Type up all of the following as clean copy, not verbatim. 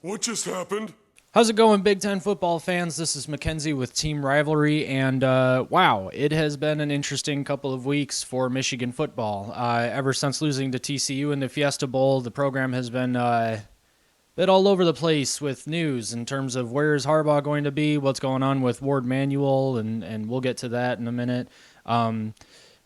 What just happened? How's it going, Big Ten football fans? This is Mackenzie with Team Rivalry, and wow, it has been an interesting couple of weeks for Michigan football. Ever since losing to TCU in the Fiesta Bowl, the program has been a bit all over the place with news in terms of where is Harbaugh going to be, what's going on with Ward Manuel, and we'll get to that in a minute. Um,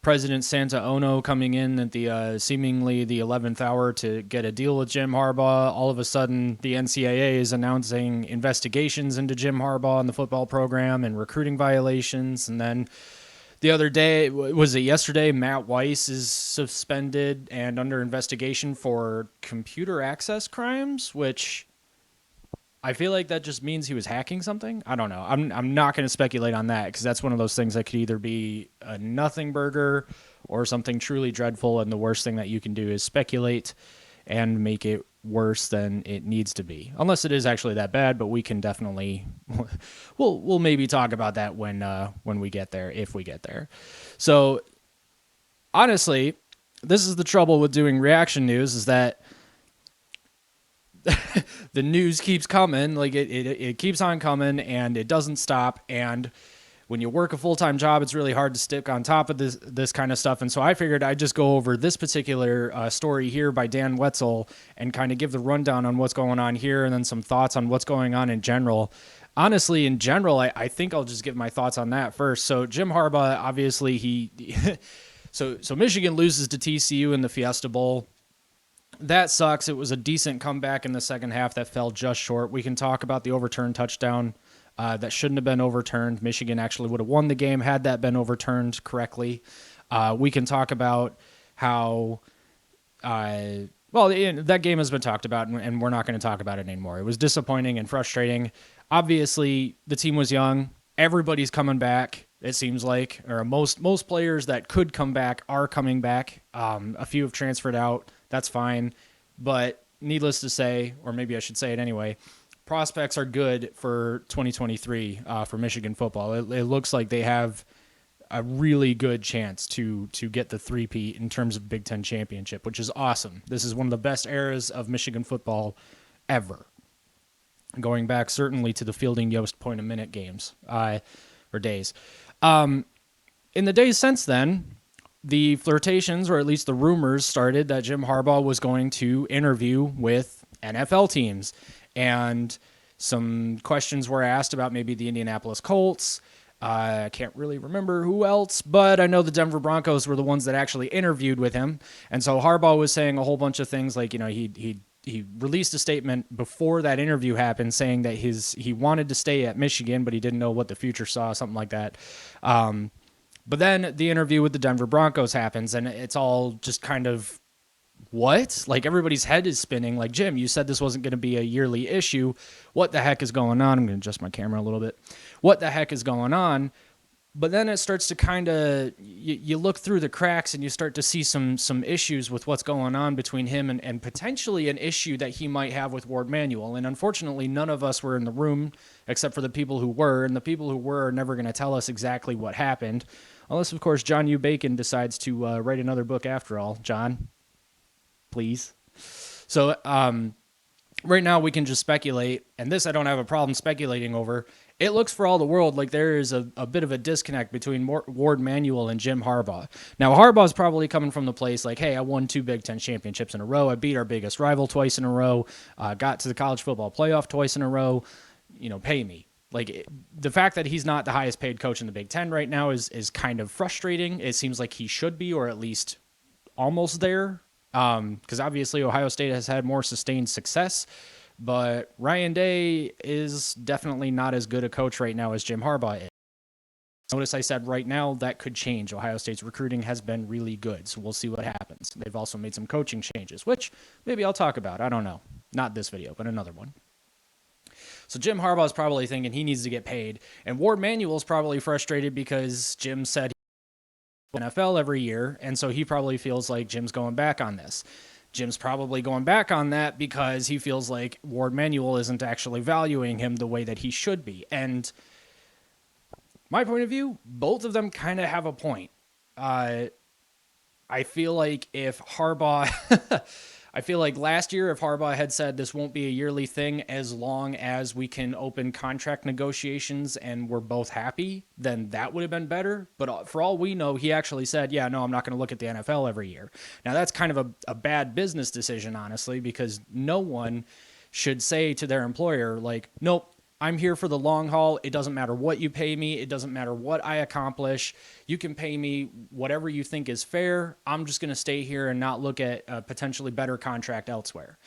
President Santa Ono coming in at the seemingly the 11th hour to get a deal with Jim Harbaugh. All of a sudden, the NCAA is announcing investigations into Jim Harbaugh and the football program and recruiting violations. And then the other day, was it yesterday, Matt Weiss is suspended and under investigation for computer access crimes, which I feel like that just means he was hacking something. I don't know. I'm not going to speculate on that because that's one of those things that could either be a nothing burger or something truly dreadful. And the worst thing that you can do is speculate and make it worse than it needs to be, unless it is actually that bad. But we can definitely we'll maybe talk about that when we get there, if we get there. So honestly, this is the trouble with doing reaction news is that the news keeps coming, like it keeps on coming and it doesn't stop. And when you work a full-time job, it's really hard to stick on top of this kind of stuff. And so I figured I'd just go over this particular story here by Dan Wetzel and kind of give the rundown on what's going on here and then some thoughts on what's going on in general. Honestly, in general, I think I'll just give my thoughts on that first. So Jim Harbaugh, obviously so Michigan loses to TCU in the Fiesta Bowl. That sucks. It was a decent comeback in the second half that fell just short. We can talk about the overturned touchdown that shouldn't have been overturned. Michigan actually would have won the game had that been overturned correctly. We can talk about how, that game has been talked about, and we're not going to talk about it anymore. It was disappointing and frustrating. Obviously, the team was young. Everybody's coming back, it seems like, or most players that could come back are coming back. A few have transferred out. That's fine. But needless to say, or maybe I should say it anyway, prospects are good for 2023 for Michigan football. It looks like they have a really good chance to get the three-peat in terms of Big Ten championship, which is awesome. This is one of the best eras of Michigan football ever, going back certainly to the Fielding Yost point-a-minute games or days. In the days since then, the flirtations, or at least the rumors, started that Jim Harbaugh was going to interview with NFL teams. And some questions were asked about maybe the Indianapolis Colts. I can't really remember who else, but I know the Denver Broncos were the ones that actually interviewed with him. And so Harbaugh was saying a whole bunch of things like, he released a statement before that interview happened saying that he wanted to stay at Michigan, but he didn't know what the future saw, something like that. But then the interview with the Denver Broncos happens, and it's all just kind of, what? Like, everybody's head is spinning. Like, Jim, you said this wasn't going to be a yearly issue. What the heck is going on? I'm going to adjust my camera a little bit. What the heck is going on? But then it starts to kind of, you look through the cracks and you start to see some issues with what's going on between him and potentially an issue that he might have with Ward Manuel. And unfortunately, none of us were in the room except for the people who were. And the people who were are never going to tell us exactly what happened. Unless, of course, John U. Bacon decides to write another book after all. John, please. So right now we can just speculate. And this I don't have a problem speculating over. It looks for all the world like there is a bit of a disconnect between Ward Manuel and Jim Harbaugh. Now, Harbaugh's probably coming from the place like, hey, I won 2 Big Ten championships in a row. I beat our biggest rival twice in a row. Got to the college football playoff twice in a row. Pay me. Like, the fact that he's not the highest paid coach in the Big Ten right now is kind of frustrating. It seems like he should be, or at least almost there. Because obviously Ohio State has had more sustained success. But Ryan Day is definitely not as good a coach right now as Jim Harbaugh is. Notice I said right now that could change. Ohio State's recruiting has been really good, so we'll see what happens. They've also made some coaching changes, which maybe I'll talk about. I don't know. Not this video, but another one. So Jim Harbaugh's probably thinking he needs to get paid, and Ward Manuel's probably frustrated because Jim said he NFL every year, and so he probably feels like Jim's going back on this. Jim's probably going back on that because he feels like Ward Manuel isn't actually valuing him the way that he should be. And my point of view, both of them kind of have a point. I feel like if Harbaugh, I feel like last year, if Harbaugh had said this won't be a yearly thing as long as we can open contract negotiations and we're both happy, then that would have been better. But for all we know, he actually said, yeah, no, I'm not going to look at the NFL every year. Now, that's kind of a bad business decision, honestly, because no one should say to their employer, like, nope, I'm here for the long haul. It doesn't matter what you pay me. It doesn't matter what I accomplish. You can pay me whatever you think is fair. I'm just going to stay here and not look at a potentially better contract elsewhere.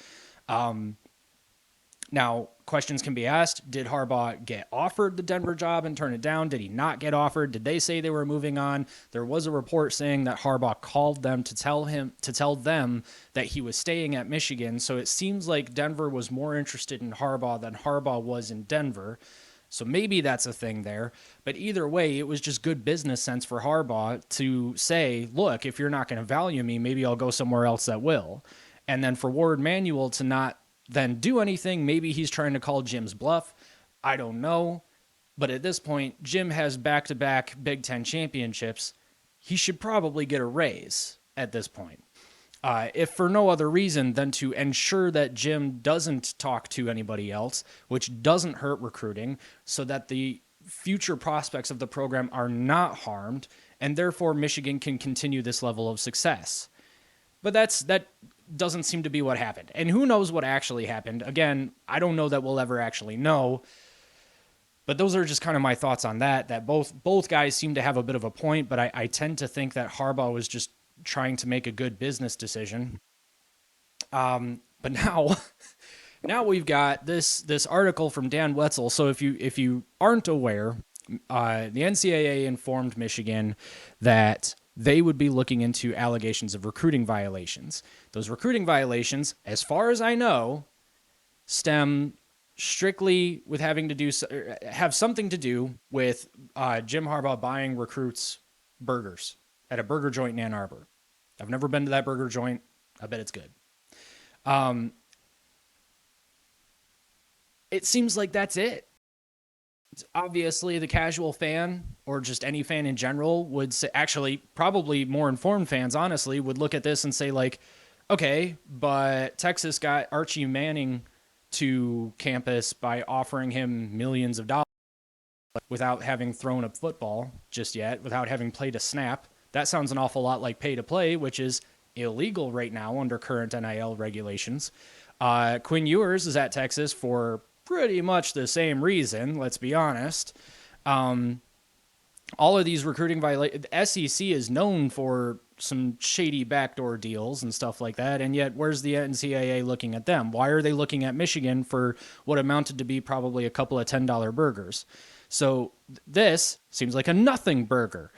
Now, questions can be asked. Did Harbaugh get offered the Denver job and turn it down? Did he not get offered? Did they say they were moving on? There was a report saying that Harbaugh called them to tell them that he was staying at Michigan. So it seems like Denver was more interested in Harbaugh than Harbaugh was in Denver. So maybe that's a thing there. But either way, it was just good business sense for Harbaugh to say, look, if you're not going to value me, maybe I'll go somewhere else that will. And then for Warde Manuel to not then do anything, maybe he's trying to call Jim's bluff. I don't know. But at this point, Jim has back-to-back Big Ten championships. He should probably get a raise at this point. If for no other reason than to ensure that Jim doesn't talk to anybody else, which doesn't hurt recruiting, so that the future prospects of the program are not harmed, and therefore Michigan can continue this level of success. But that doesn't seem to be what happened. And who knows what actually happened? Again, I don't know that we'll ever actually know. But those are just kind of my thoughts on that both guys seem to have a bit of a point, but I tend to think that Harbaugh was just trying to make a good business decision. But now we've got this article from Dan Wetzel. So if you aren't aware, the NCAA informed Michigan that they would be looking into allegations of recruiting violations. Those recruiting violations, as far as I know, stem strictly with have something to do with Jim Harbaugh buying recruits burgers at a burger joint in Ann Arbor. I've never been to that burger joint. I bet it's good. It seems like that's it. Obviously, the casual fan or just any fan in general would say, actually, probably more informed fans, honestly, would look at this and say, like, okay, but Texas got Archie Manning to campus by offering him millions of dollars without having thrown a football just yet, without having played a snap. That sounds an awful lot like pay to play, which is illegal right now under current NIL regulations. Quinn Ewers is at Texas for pretty much the same reason, let's be honest. All of these recruiting violations, the SEC is known for some shady backdoor deals and stuff like that, and yet where's the NCAA looking at them? Why are they looking at Michigan for what amounted to be probably a couple of $10 burgers? So this seems like a nothing burger.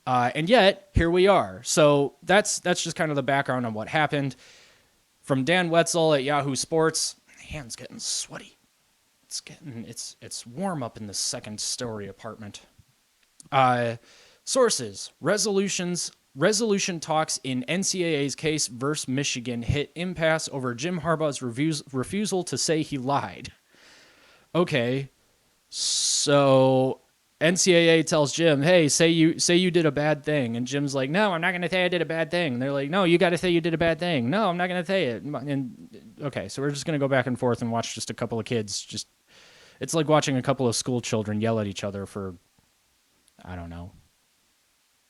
And yet, here we are. So that's just kind of the background on what happened. From Dan Wetzel at Yahoo Sports, hand's getting sweaty. It's warm up in the second story apartment. Sources: resolution talks in NCAA's case versus Michigan hit impasse over Jim Harbaugh's refusal to say he lied. Okay, so NCAA tells Jim, "Hey, say you did a bad thing," and Jim's like, "No, I'm not going to say I did a bad thing." And they're like, "No, you got to say you did a bad thing." "No, I'm not going to say it." And okay, so we're just going to go back and forth and watch just a couple of kids just. It's like watching a couple of school children yell at each other for, I don't know,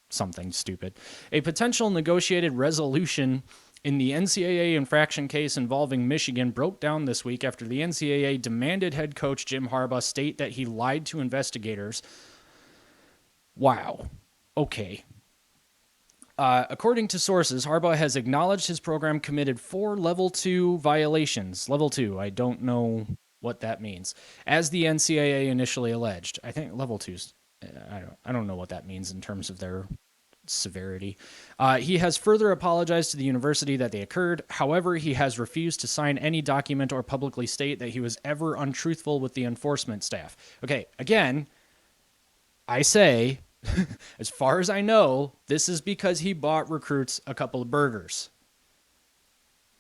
something stupid. A potential negotiated resolution in the NCAA infraction case involving Michigan broke down this week after the NCAA demanded head coach Jim Harbaugh state that he lied to investigators. Wow. Okay. According to sources, Harbaugh has acknowledged his program committed 4 Level 2 violations. Level 2, I don't know what that means. As the NCAA initially alleged. I think Level 2's, I don't know what that means in terms of their severity. He has further apologized to the university that they occurred. However, he has refused to sign any document or publicly state that he was ever untruthful with the enforcement staff. Okay, again, I say, as far as I know, this is because he bought recruits a couple of burgers.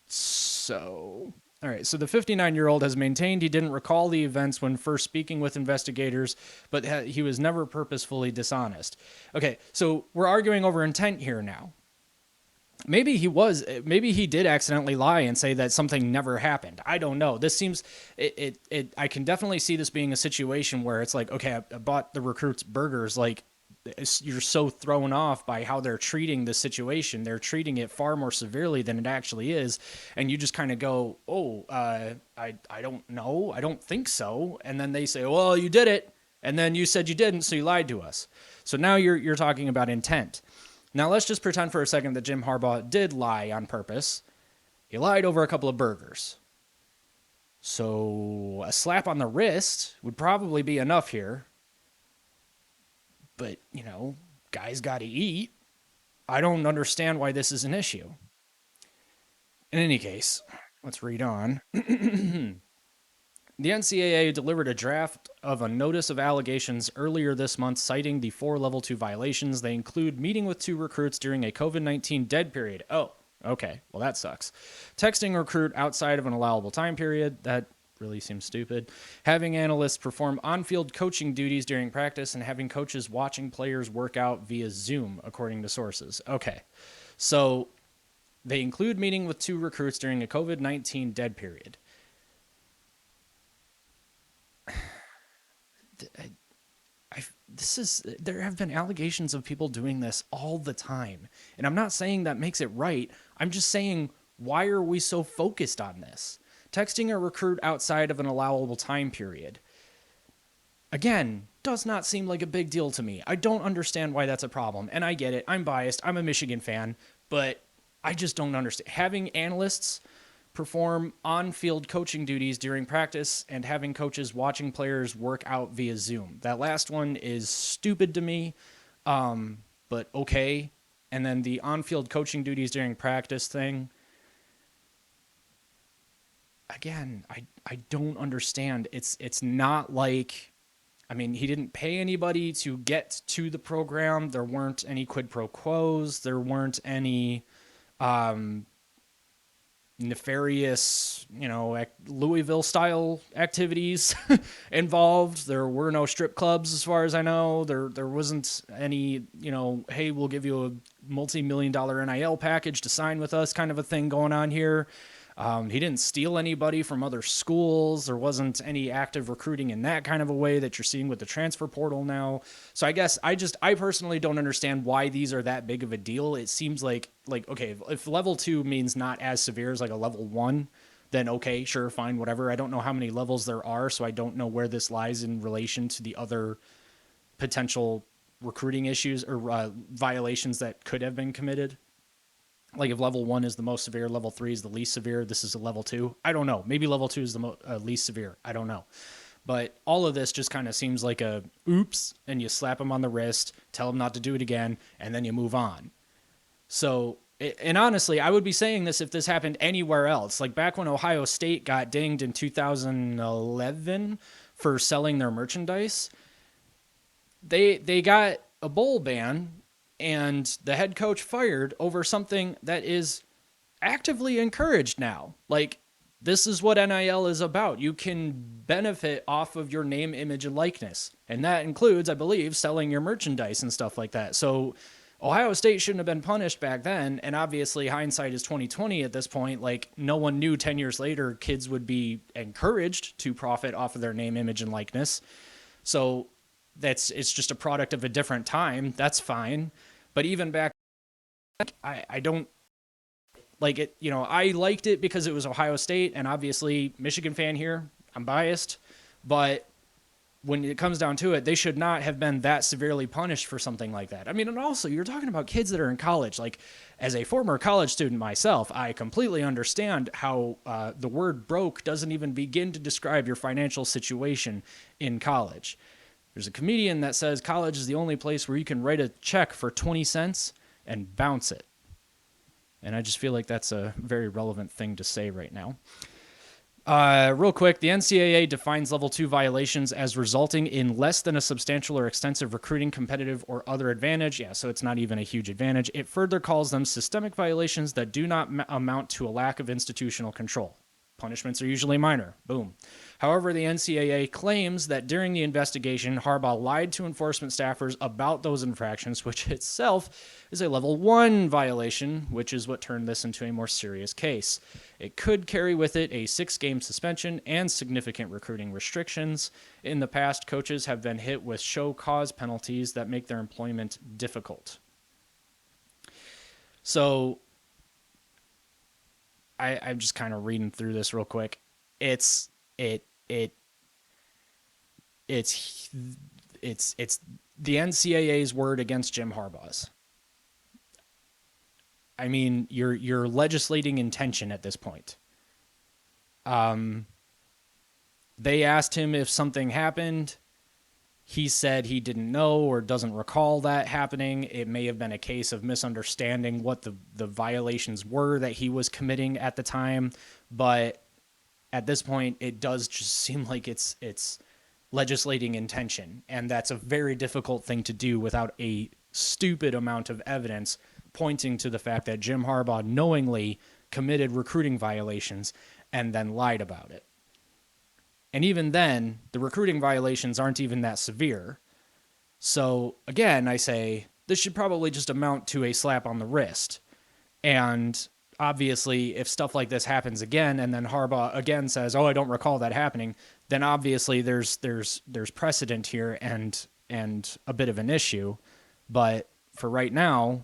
So, all right, so the 59-year-old has maintained he didn't recall the events when first speaking with investigators, but he was never purposefully dishonest. Okay, so we're arguing over intent here now. maybe he did accidentally lie and say that something never happened. I don't know. This seems I can definitely see this being a situation where it's like, okay, I bought the recruits burgers. Like, you're so thrown off by how they're treating the situation. They're treating it far more severely than it actually is. And you just kind of go, oh, I don't know. I don't think so. And then they say, well, you did it. And then you said you didn't, so you lied to us. So now you're talking about intent. Now let's just pretend for a second that Jim Harbaugh did lie on purpose. He lied over a couple of burgers. So a slap on the wrist would probably be enough here. But, guys got to eat. I don't understand why this is an issue. In any case, let's read on. The NCAA delivered a draft of a notice of allegations earlier this month, citing the 4 Level 2 violations. They include meeting with 2 recruits during a COVID-19 dead period. Oh, okay. Well, that sucks. Texting a recruit outside of an allowable time period. That really seems stupid. Having analysts perform on-field coaching duties during practice, and having coaches watching players work out via Zoom, according to sources. Okay. So they include meeting with 2 recruits during a COVID-19 dead period. There have been allegations of people doing this all the time. And I'm not saying that makes it right. I'm just saying, why are we so focused on this? Texting a recruit outside of an allowable time period, again, does not seem like a big deal to me. I don't understand why that's a problem. And I get it. I'm biased. I'm a Michigan fan. But I just don't understand. Having analysts perform on-field coaching duties during practice and having coaches watching players work out via Zoom. That last one is stupid to me, but okay. And then the on-field coaching duties during practice thing, again, I don't understand. It's not like, I mean, he didn't pay anybody to get to the program. There weren't any quid pro quos. There weren't any nefarious, Louisville style activities involved. There were no strip clubs as far as I know. There wasn't any, hey, we'll give you a multi-million-dollar NIL package to sign with us kind of a thing going on here. He didn't steal anybody from other schools. There wasn't any active recruiting in that kind of a way that you're seeing with the transfer portal now. So I guess I personally don't understand why these are that big of a deal. It seems like, okay, if level 2 means not as severe as like a level 1, then okay, sure, fine, whatever. I don't know how many levels there are, so I don't know where this lies in relation to the other potential recruiting issues or violations that could have been committed. Like if level 1 is the most severe, level 3 is the least severe, this is a level 2. I don't know. Maybe level 2 is the least severe. I don't know. But all of this just kind of seems like a oops, and you slap him on the wrist, tell him not to do it again, and then you move on. So, and honestly, I would be saying this if this happened anywhere else. Like back when Ohio State got dinged in 2011 for selling their merchandise, they got a bowl ban and the head coach fired over something that is actively encouraged now. Like, this is what NIL is about. You can benefit off of your name, image, and likeness. And that includes, I believe, selling your merchandise and stuff like that. So Ohio State shouldn't have been punished back then. And obviously hindsight is 2020 at this point. Like, no one knew 10 years later kids would be encouraged to profit off of their name, image, and likeness. So it's just a product of a different time. That's fine. But even back, I don't like it. I liked it because it was Ohio State, and obviously Michigan fan here. I'm biased, but when it comes down to it, they should not have been that severely punished for something like that. I mean, and also you're talking about kids that are in college. Like, as a former college student myself, I completely understand how the word broke doesn't even begin to describe your financial situation in college. There's a comedian that says college is the only place where you can write a check for 20 cents and bounce it. And I just feel like that's a very relevant thing to say right now. Real quick, the NCAA defines level 2 violations as resulting in less than a substantial or extensive recruiting, competitive, or other advantage. Yeah, so it's not even a huge advantage. It further calls them systemic violations that do not amount to a lack of institutional control. Punishments are usually minor. Boom. However, the NCAA claims that during the investigation, Harbaugh lied to enforcement staffers about those infractions, which itself is a level 1 violation, which is what turned this into a more serious case. It could carry with it a 6-game suspension and significant recruiting restrictions. In the past, coaches have been hit with show cause penalties that make their employment difficult. So I'm just kind of reading through this real quick. It's the NCAA's word against Jim Harbaugh's. I mean, you're legislating intention at this point. They asked him if something happened. He said he didn't know or doesn't recall that happening. It may have been a case of misunderstanding what the violations were that he was committing at the time. But at this point, it does just seem like it's legislating intention. And that's a very difficult thing to do without a stupid amount of evidence pointing to the fact that Jim Harbaugh knowingly committed recruiting violations and then lied about it. And even then, the recruiting violations aren't even that severe. So again, I say this should probably just amount to a slap on the wrist. And obviously, if stuff like this happens again, and then Harbaugh again says, "Oh, I don't recall that happening," then obviously there's precedent here and a bit of an issue. But for right now,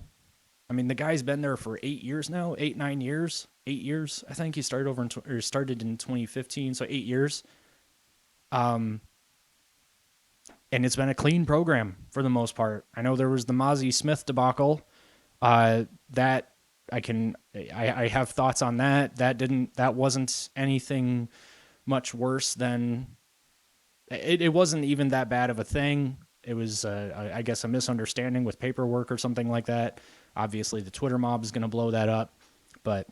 I mean, the guy's been there for 8 years now, 9 years, 8 years. I think he started in 2015, so 8 years. And it's been a clean program for the most part. I know there was the Mozzie Smith debacle. That I have thoughts on that. That wasn't anything much worse than it wasn't even that bad of a thing. It was, I guess, a misunderstanding with paperwork or something like that. Obviously, the Twitter mob is going to blow that up, but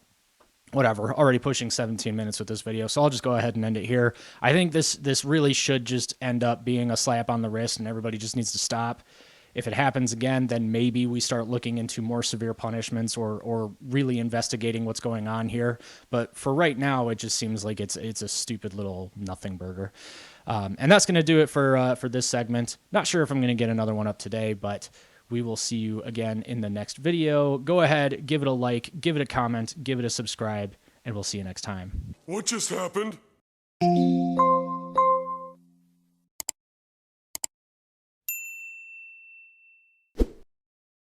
whatever. Already pushing 17 minutes with this video, so I'll just go ahead and end it here. I think this really should just end up being a slap on the wrist, and everybody just needs to stop. If it happens again, then maybe we start looking into more severe punishments or really investigating what's going on here. But for right now, it just seems like it's a stupid little nothing burger. And that's going to do it for this segment. Not sure if I'm going to get another one up today, but we will see you again in the next video. Go ahead, give it a like, give it a comment, give it a subscribe, and we'll see you next time. What just happened?